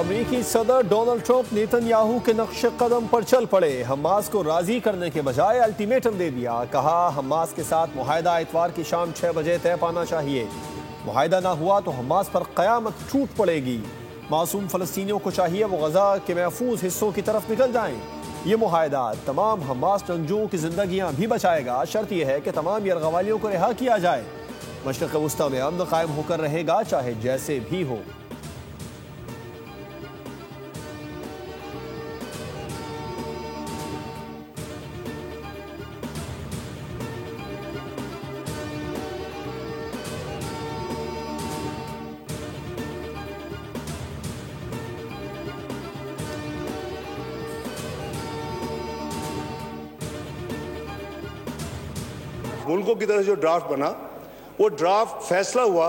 अमेरिकी सदर Donald Trump Netanyahu के नक्शे कदम पर चल पड़े। हमास को राजी करने के बजाय अल्टीमेटम दे दिया। कहा हमास के साथ मुआहदा इतवार की शाम 6 बजे तय पाना चाहिए। मुआहदा ना हुआ तो हमास पर कयामत टूट पड़ेगी। मासूम फलस्तीनियों को चाहिए वो गजा के महफूज हिस्सों की तरफ निकल जाएं। ये मुआहदा तमाम हमास जंगजुओं की जिंदगियां भी बचाएगा। शर्त यह है कि तमाम यरगवालियों को रिहा किया जाए। मशरिक़ वस्ता में अमन कायम होकर रहेगा, चाहे जैसे भी हो। मुल्कों की तरफ जो ड्राफ्ट बना, वो ड्राफ्ट फैसला हुआ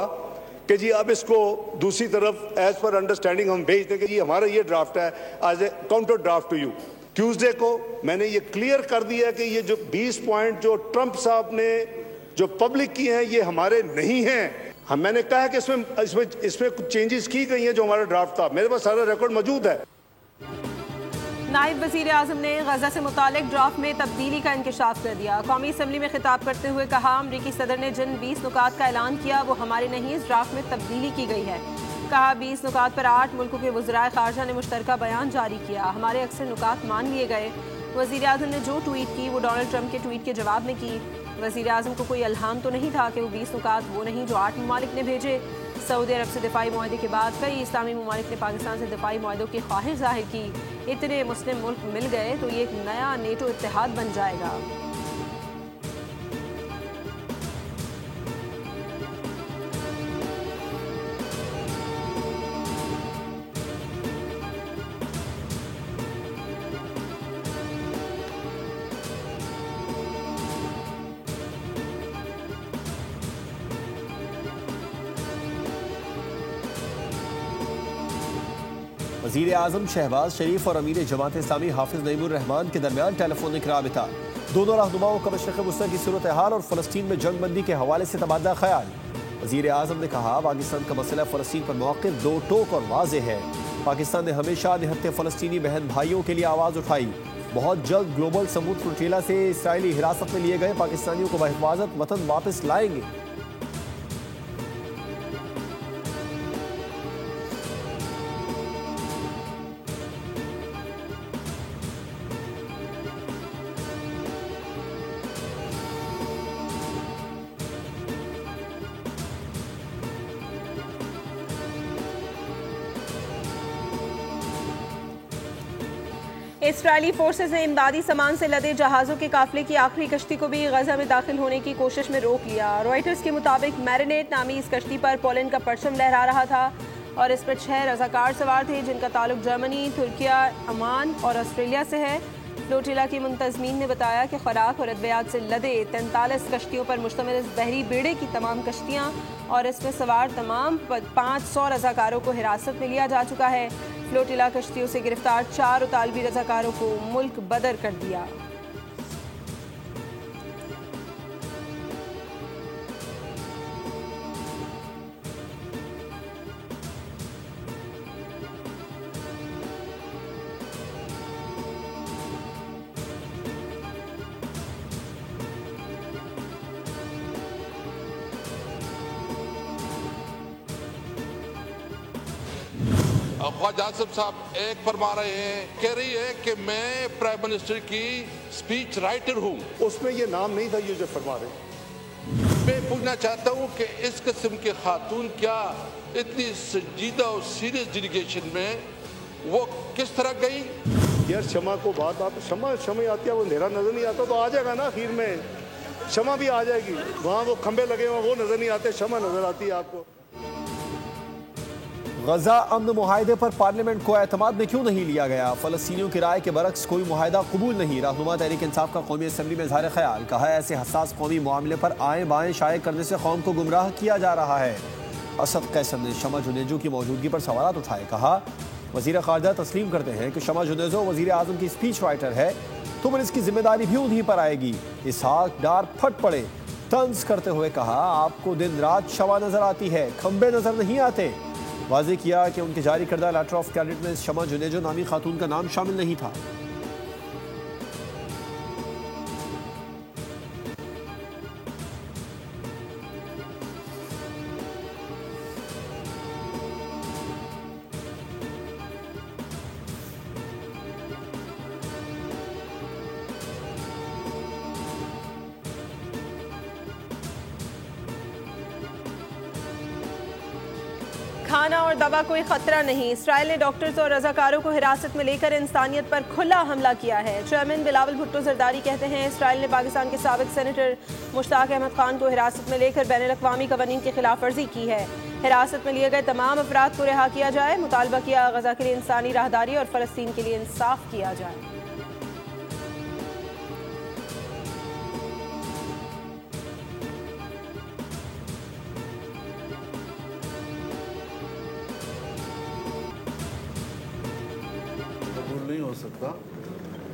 कि जी अब इसको दूसरी तरफ एज पर अंडरस्टैंडिंग हम भेज दें कि जी हमारा ये ड्राफ्ट है as a counter draft to you. Tuesday को मैंने ये क्लियर कर दिया कि ये जो 20 पॉइंट जो ट्रंप साहब ने जो पब्लिक किए हैं ये हमारे नहीं हैं। मैंने कहा है कि इसमें कुछ चेंजेस की गई हैं जो हमारा ड्राफ्ट था। मेरे पास सारा रिकॉर्ड मौजूद है। नायब वज़ीर आज़म ने गजा से मुतालिक ड्राफ्ट में तब्दीली का इंकशाफ कर दिया। कौमी असम्बली में खिताब करते हुए कहा अमरीकी सदर ने जिन 20 नुकात का ऐलान किया वो हमारे नहीं, इस ड्राफ्ट में तब्दीली की गई है। कहा 20 नुकात पर 8 मुल्कों के वज़राए ख़ारजा ने मुश्तरका बयान जारी किया। हमारे अक्सर नुकात मान लिए गए। वज़ीर आज़म ने जो ट्वीट की वो डोनाल्ड ट्रंप के ट्वीट के जवाब में की। वज़ीर आज़म को कोई इल्हाम तो नहीं था कि वो 20 नुकात वो नहीं जो 8 ममालिक ने भेजे। सऊदी अरब से दिफाई मुआहदे के बाद कई इस्लामी ममालिक ने पाकिस्तान से दिफाई मुआहदों की ख्वाहिश जाहिर की। इतने मुस्लिम मुल्क मिल गए तो ये एक नया नेटो इत्तेहाद बन जाएगा। वज़ीर आज़म शहबाज शरीफ और अमीर जमात इस्लामी हाफिज नईमुर रहमान के दरमियान टेलीफोनिक राबिता। दोनों रहनुमाओं का मशरिक़ वस्ता की सूरत हाल और फ़लस्तीन में जंग बंदी के हवाले से तबादला ख्याल। वज़ीर आज़म ने कहा पाकिस्तान का मसला फ़लस्तीन पर मौक़िफ़ दो टोक और वाज़ेह है। पाकिस्तान ने हमेशा निहत्ते फ़लस्तीनी बहन भाइयों के लिए आवाज़ उठाई। बहुत जल्द ग्लोबल समूद फ्लोटिला से इसराइली हिरासत में लिए गए पाकिस्तानियों को बहिफाजत वतन वापस लाएंगे। इसराइली फोर्सेज ने इमदादी सामान से लदे जहाज़ों के काफिले की आखिरी कश्ती को भी गजा में दाखिल होने की कोशिश में रोक लिया। रॉयटर्स के मुताबिक मैरिनेट नामी इस कश्ती पर पोलैंड का परचम लहरा रहा था और इस पर 6 रज़ाकार सवार थे जिनका ताल्लुक जर्मनी, तुर्किया, ओमान और ऑस्ट्रेलिया से है। फ्लोटिला की मुंतज़मीन ने बताया कि खुराक और अद्वियात से लदे 43 कश्तियों पर मुश्तमिल इस बहरी बेड़े की तमाम कश्तियाँ और इसमें सवार तमाम 500 रज़ाकारों को हिरासत में लिया जा चुका है। फ्लोटिला कश्तियों से गिरफ्तार 4 उतालवी रज़ाकारों को मुल्क बदर कर दिया। ख्वाजा आसिफ साहब एक फरमा रहे हैं, कह रही है कि मैं प्राइम मिनिस्टर की स्पीच राइटर हूँ। उसमें ये नाम नहीं था ये जो फरमा रहे। मैं पूछना चाहता हूँ कि इस किस्म के खातून क्या इतनी संजीदा और सीरियस डेलीगेशन में वो किस तरह गई? यार शमा को बात आप शमा आती है, वो अंधेरा नजर नहीं आता तो आ जाएगा ना, आखिर में शमा भी आ जाएगी। वहाँ वो खंबे लगे हुए वो नजर नहीं आते, शमा नजर आती है आपको। गजा अमन मुआहदे पर पार्लियामेंट को एतमाद में क्यों नहीं लिया गया? फलस्तीनियों की राय के बरक्स कोई मुआहदा कबूल नहीं। रहनुमा तहरीक इंसाफ का कौमी असम्बली में इज़हार ख्याल। कहा ऐसे हसास कौमी मामले पर आए बाएं शाये करने से कौम को गुमराह किया जा रहा है। असद कैसर ने शमा जुनेजो की मौजूदगी पर सवाल उठाए। कहा वज़ीर ख़ारजा तस्लीम करते हैं कि शमा जुनेजो वज़ीर आज़म की स्पीच राइटर है तो फिर इसकी जिम्मेदारी भी उन्हीं पर आएगी। इसहाक डार फट पड़े तंज करते हुए कहा आपको दिन रात शमा नजर आती है, खंबे नजर नहीं आते। वाज़ेह किया कि उनके जारी करदा लेटर ऑफ क्रेडिट में शमा जुनेजो नामी खातून का नाम शामिल नहीं था। खाना और दवा कोई खतरा नहीं। इसराइल ने डॉक्टर्स और रजाकारों को हिरासत में लेकर इंसानियत पर खुला हमला किया है। चेयरमैन बिलावल भुट्टो जरदारी कहते हैं इसराइल ने पाकिस्तान के साबिक सेनेटर मुश्ताक अहमद खान को हिरासत में लेकर बैनुल-अक़वामी क़वानीन की खिलाफ वर्जी की है। हिरासत में लिए गए तमाम अफराद को रिहा किया जाए। मुतालबा किया गजा के लिए इंसानी राहदारी और फ़लस्तीन के लिए इंसाफ किया जाए। नहीं हो सकता।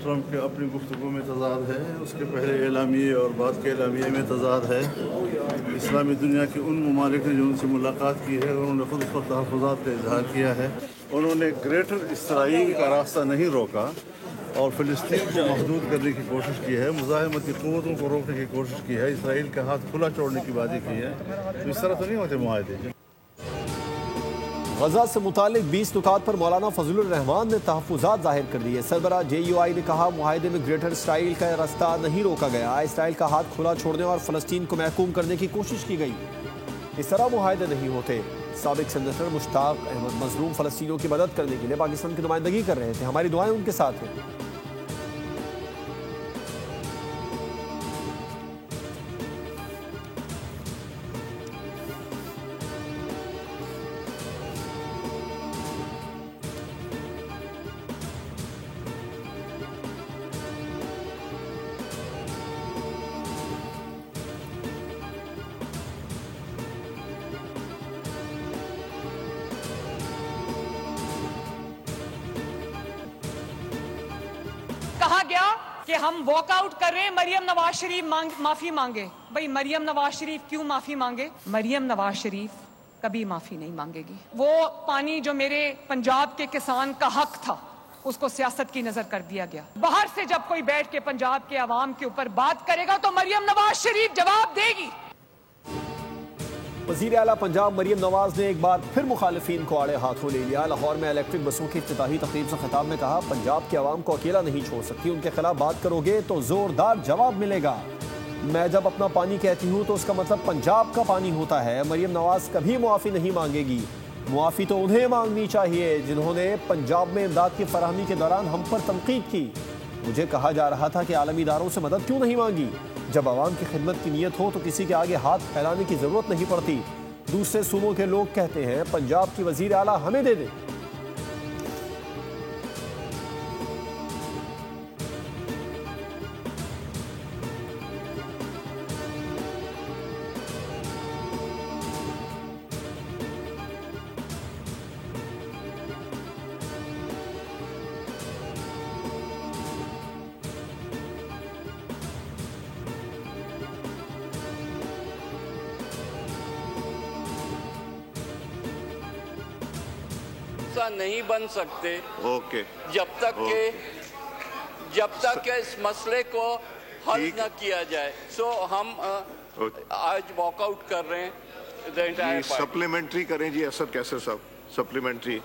ट्रंप के अपनी गुफ्तगू में तजाद है, उसके पहले एलामिये और बाद के एलामिये में तजाद है। इस्लामी दुनिया के उन ममालिक ने जो उनसे मुलाकात की है उन्होंने खुद उस पर तहफ़्फ़ुज़ात का इजहार किया है। उन्होंने ग्रेटर इसराइल का रास्ता नहीं रोका और फ़लस्तीन को महदूद करने की कोशिश की है, मुज़ाहिमत की क़ुव्वतों को रोकने की कोशिश की है, इसराइल का हाथ खुला छोड़ने की बातें की है। तो इस तरह तो नहीं होते मुआहदे। गजा से मुतालिक 20 नुकात पर मौलाना फजलुर रहमान ने तहफ़्फ़ुज़ात जाहिर कर दिए। सरबरा JUI ने कहा मुआहदे में ग्रेटर इसराइल का रास्ता नहीं रोका गया, इसराइल का हाथ खुला छोड़ने और फ़लस्तीन को महकूम करने की कोशिश की गई। इस तरह मुआहदे नहीं होते। साबिक सेनेटर मुश्ताक अहमद मज़लूम फ़लस्तीनियों की मदद करने के लिए पाकिस्तान की नुमाइंदगी कर रहे थे। हमारी दुआएं उनके साथ हैं। कहा गया कि हम वॉकआउट कर रहे हैं, मरियम नवाज शरीफ माफी मांगे। भाई मरियम नवाज शरीफ क्यों माफी मांगे? मरियम नवाज शरीफ कभी माफी नहीं मांगेगी। वो पानी जो मेरे पंजाब के किसान का हक था उसको सियासत की नजर कर दिया गया। बाहर से जब कोई बैठ के पंजाब के अवाम के ऊपर बात करेगा तो मरियम नवाज शरीफ जवाब देगी। वज़ीर आला पंजाब मरियम नवाज ने एक बार फिर मुखालिफिन को आड़े हाथों ले लिया। लाहौर में इलेक्ट्रिक बसों की इफ्तिताही तकरीब से खिताब में कहा पंजाब के अवाम को अकेला नहीं छोड़ सकती, उनके खिलाफ बात करोगे तो जोरदार जवाब मिलेगा। मैं जब अपना पानी कहती हूँ तो उसका मतलब पंजाब का पानी होता है। मरियम नवाज कभी मुआफ़ी नहीं मांगेगी। मुआफ़ी तो उन्हें मांगनी चाहिए जिन्होंने पंजाब में इमदाद की फराहमी के दौरान हम पर तनकीद की। मुझे कहा जा रहा था कि आलमी इदारों से मदद क्यों नहीं मांगी। जब आवाम की खिदमत की नीयत हो तो किसी के आगे हाथ फैलाने की जरूरत नहीं पड़ती। दूसरे सूबों के लोग कहते हैं पंजाब की वजीर आला हमें दे दें। नहीं बन सकते ओके जब तक के इस मसले को हल न किया जाए। सो हम आज वॉकआउट कर रहे हैं। सप्लीमेंट्री करें जी असद कैसर साहब, सप्लीमेंट्री।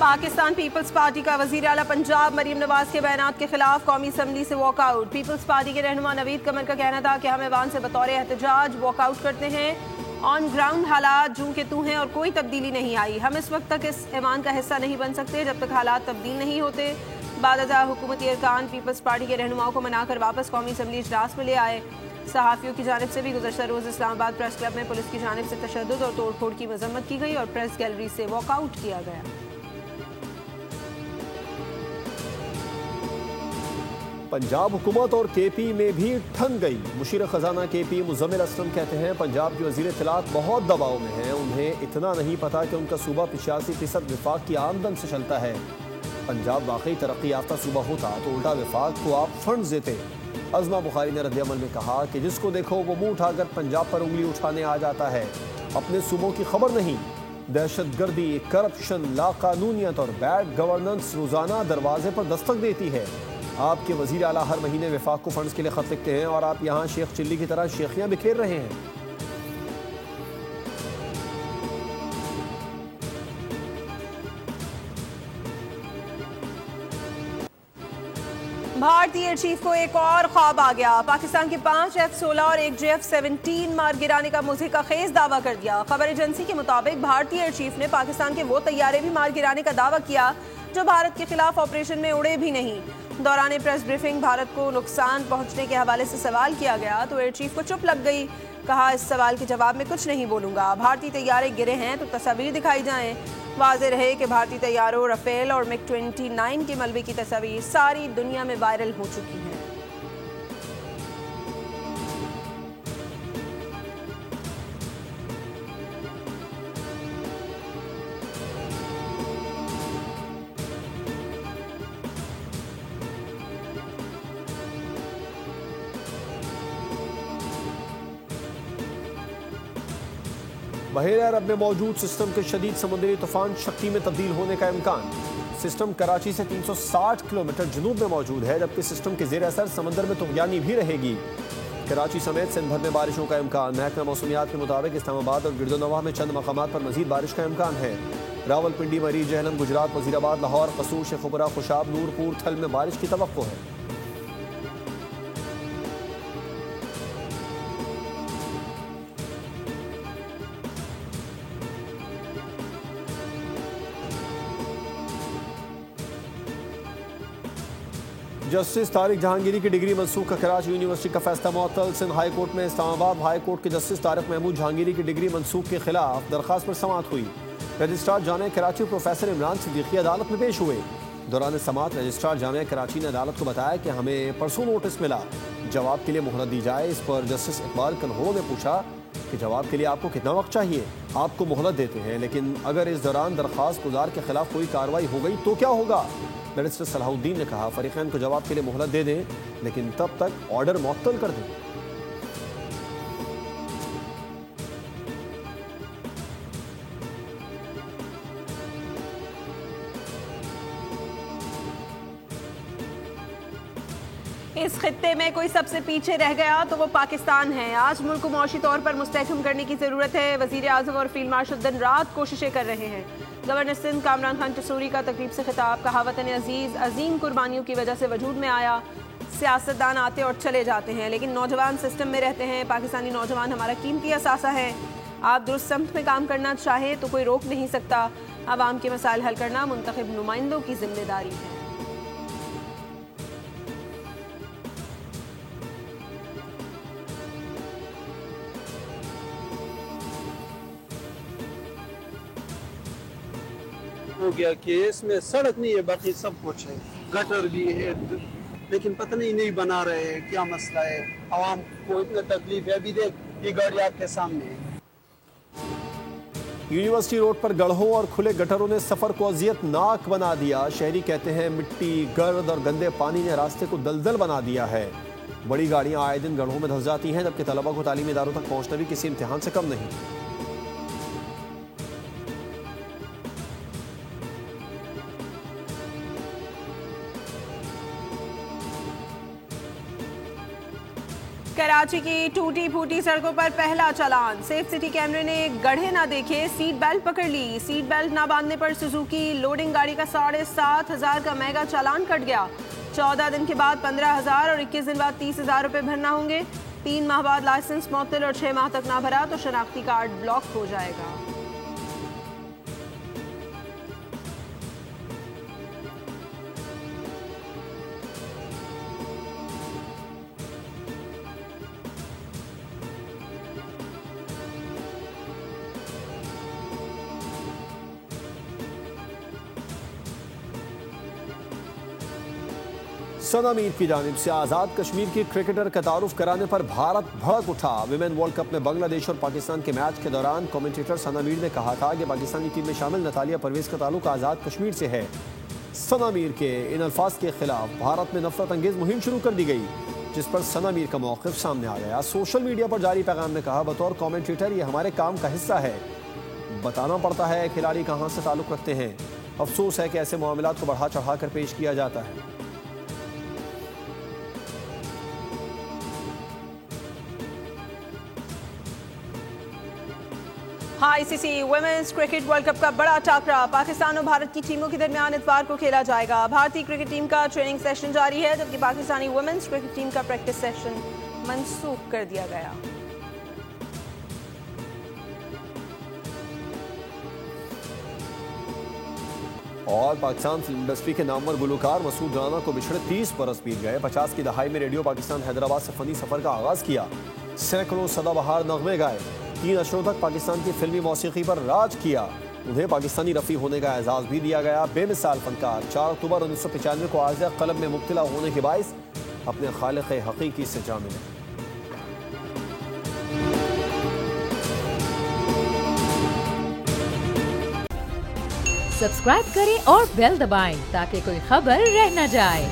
पाकिस्तान पीपल्स पार्टी का वज़ीर आला पंजाब मरियम नवाज के बयानात के खिलाफ कौमी असम्बली से वॉकआउट। पीपल्स पार्टी के रहनुमा नवीद कमर का कहना था कि हम ऐवान से बतौर एहतजाज वॉकआउट करते हैं। ऑन ग्राउंड हालात जूं के तू हैं और कोई तब्दीली नहीं आई। हम इस वक्त तक इस ऐवान का हिस्सा नहीं बन सकते जब तक हालात तब्दील नहीं होते। बादजा हुकूमती अरकान पीपल्स पार्टी के रहनुमाओं को मनाकर वापस कौमी असम्बली इजलास में ले आए। सहाफ़ियों की जानिब से भी गुज़श्ता रोज़ इस्लामाबाद प्रेस क्लब में पुलिस की जानिब से तशद्दुद और तोड़ फोड़ की मजम्मत की गई और प्रेस गैलरी से वॉकआउट किया गया। पंजाब हुकूमत और KP में भी ठन गई। मुशीर खजाना KP मुज़म्मिल असलम कहते हैं पंजाब की वज़ीर इत्तलात बहुत दबाव में हैं। उन्हें इतना नहीं पता कि उनका सूबा 85% विफाक की आमदन से चलता है। पंजाब वाकई तरक्की याफ्ता सूबा होता तो उल्टा विफाक को आप फंड देते। अज़मा बुखारी ने रद्द-ए-अमल में कहा कि जिसको देखो वो मुंह उठाकर पंजाब पर उंगली उठाने आ जाता है। अपने सूबों की खबर नहीं। दहशतगर्दी, करप्शन, लाकानूनियत और बैड गवर्नेंस रोजाना दरवाजे पर दस्तक देती है। आपके वजीर आला हर महीने विफाक को फंड्स के लिए खत लिखते हैं और आप यहाँ शेख चिल्ली की तरह शेखियां बिखेर रहे हैं। भारतीय एयर चीफ को एक और ख्वाब आ गया। पाकिस्तान के 5 F-16 और एक JF-17 मार गिराने का मुज़हिका खेज दावा कर दिया। खबर एजेंसी के मुताबिक भारतीय एयर चीफ ने पाकिस्तान के वो तैयारे भी मार गिराने का दावा किया जो भारत के खिलाफ ऑपरेशन में उड़े भी नहीं। दौरान प्रेस ब्रीफिंग भारत को नुकसान पहुंचने के हवाले से सवाल किया गया तो एयर चीफ को चुप लग गई। कहा, इस सवाल के जवाब में कुछ नहीं बोलूंगा। भारतीय तैयारे गिरे हैं तो तस्वीर दिखाई जाएं। वाज़ेह रहे कि भारतीय तैयारों राफेल और MiG-29 के मलबे की तस्वीर सारी दुनिया में वायरल हो चुकी हैं। बहरे अरब में मौजूद सिस्टम के शदीद समुद्री तूफान शक्ति में तब्दील होने का इम्कान। सिस्टम कराची से 360 किलोमीटर जनूब में मौजूद है, जबकि सिस्टम के जेर असर समंदर में तुग़यानी भी रहेगी। कराची समेत सिंध भर में बारिशों का इम्कान। महकमा मौसमियात के मुताबिक इस्लामाबाद और गिरदोनवाह में चंद मकामात पर मजीद बारिश का इम्कान है। रावलपिंडी, मरी, जहलम, गुजरात, वजीराबाद, लाहौर, कसूर, शेखुपुरा, खुशाब, नूरपुर, थल में बारिश की तवक्को है। जस्टिस तारिक जहांगीरी की डिग्री मनसूख का कराची यूनिवर्सिटी का फैसला मुअत्तल। सिंध हाई कोर्ट में इस्लामाबाद हाई कोर्ट के जस्टिस तारिक महमूद जहांगीरी की डिग्री मनसूख के खिलाफ दरख्वास्त पर समाअत हुई। रजिस्ट्रार जामिया कराची प्रोफेसर इमरान सिद्दीकी अदालत में पेश हुए। दौरान समाअत रजिस्ट्रार जामिया कराची ने अदालत को बताया कि हमें परसों नोटिस मिला, जवाब के लिए मोहलत दी जाए। इस पर जस्टिस इकबाल कलहोरो ने पूछा कि जवाब के लिए आपको कितना वक्त चाहिए? आपको मोहलत देते हैं, लेकिन अगर इस दौरान दरख्वास्त गुजार के खिलाफ कोई कार्रवाई हो गई तो क्या होगा? बैरिस्टर सलाहुद्दीन ने कहा, फरीकैन को जवाब के लिए मोहलत दे दें, लेकिन तब तक ऑर्डर मुअत्तल कर दें। इस खित्ते में कोई सबसे पीछे रह गया तो वो पाकिस्तान है। आज मुल्क को मौशी तौर पर मुस्तहकम करने की जरूरत है। वजीर आजम और फील्ड मार्शल दिन रात कोशिशें कर रहे हैं। गवर्नर सिंध कामरान खान टसूरी का तकरीब से खिताब। कहा, वतन अजीज अजीम कुर्बानियों की वजह से वजूद में आया। सियासतदान आते और चले जाते हैं, लेकिन नौजवान सिस्टम में रहते हैं। पाकिस्तानी नौजवान हमारा कीमती असासा है। आप दुरुस्त समत में काम करना चाहें तो कोई रोक नहीं सकता। आवाम के मसाइल हल करना मुंतखब नुमाइंदों की जिम्मेदारी है। हो गया कि इसमें सड़क नहीं है, बाकी सब कुछ है, गटर भी है, लेकिन पता नहीं बना रहे हैं। क्या मसला है? आवाम को इतना तकलीफ है। अभी देख, ये गाड़ी आपके सामने है। यूनिवर्सिटी रोड पर गढ़ों और खुले गटरों ने सफर को अजियतनाक बना दिया। शहरी कहते हैं मिट्टी, गर्द और गंदे पानी ने रास्ते को दलदल बना दिया है। बड़ी गाड़ियां आए दिन गढ़ों में धंस जाती हैं, जबकि तलबा को तालीमी इदारों तक पहुंचना भी किसी इम्तिहान से कम नहीं। कराची की टूटी फूटी सड़कों पर पहला चालान। सेफ सिटी कैमरे ने गड्ढे ना देखे, सीट बेल्ट पकड़ ली। सीट बेल्ट ना बांधने पर सुजुकी लोडिंग गाड़ी का 7,500 का महंगा चालान कट गया। 14 दिन के बाद 15,000 और 21 दिन बाद 30,000 रुपए भरना होंगे। 3 माह बाद लाइसेंस मुअत्तल और 6 माह तक ना भरा तो शनाख्ती कार्ड ब्लॉक हो जाएगा। सना मीर की जानिब से आज़ाद कश्मीर की क्रिकेटर का तारुफ कराने पर भारत भड़क उठा। विमेन वर्ल्ड कप में बांग्लादेश और पाकिस्तान के मैच के दौरान कमेंटेटर सना मीर ने कहा था कि पाकिस्तानी टीम में शामिल नतालिया परवेज का ताल्लुक आज़ाद कश्मीर से है। सना मीर के इन अल्फाज के खिलाफ भारत में नफरत अंगेज मुहिम शुरू कर दी गई। जिस पर सना मीर का मौक़िफ़ सामने आ गया। सोशल मीडिया पर जारी पैगाम में कहा, बतौर कमेंटेटर ये हमारे काम का हिस्सा है, बताना पड़ता है खिलाड़ी कहाँ से ताल्लुक़ रखते हैं। अफसोस है कि ऐसे मामलात को बढ़ा चढ़ा कर पेश किया जाता है। ICC women's cricket world cup का बड़ा टाकरा पाकिस्तान और भारत की टीमों के दरमियान इतवार को खेला जाएगा। भारतीय क्रिकेट टीम का ट्रेनिंग सेशन जारी है, जबकि पाकिस्तानी वुमेन्स क्रिकेट टीम का प्रैक्टिस सेशन मंसूख कर दिया गया। और पाकिस्तान फिल्म इंडस्ट्री के नामवर गुलकार मसूद राना को बिछड़े 30 बरस बीत गए। 50 की दहाई में रेडियो पाकिस्तान हैदराबाद से फनी सफर का आगाज किया। सैकड़ों सदाबहार नगमे गाए। 3 अशरों तक पाकिस्तान की फिल्मी मौसीकी पर राज किया। उन्हें पाकिस्तानी रफ़ी होने का एजाज़ भी दिया गया। बेमिसाल फनकार 4 अक्टूबर 1995 को आर्ज़ क़ल्ब में मुब्तला होने के बाइस अपने खालिक़ हक़ीक़ी से जा मिले। सब्सक्राइब करें और बेल दबाएं ताकि कोई खबर रह न जाए।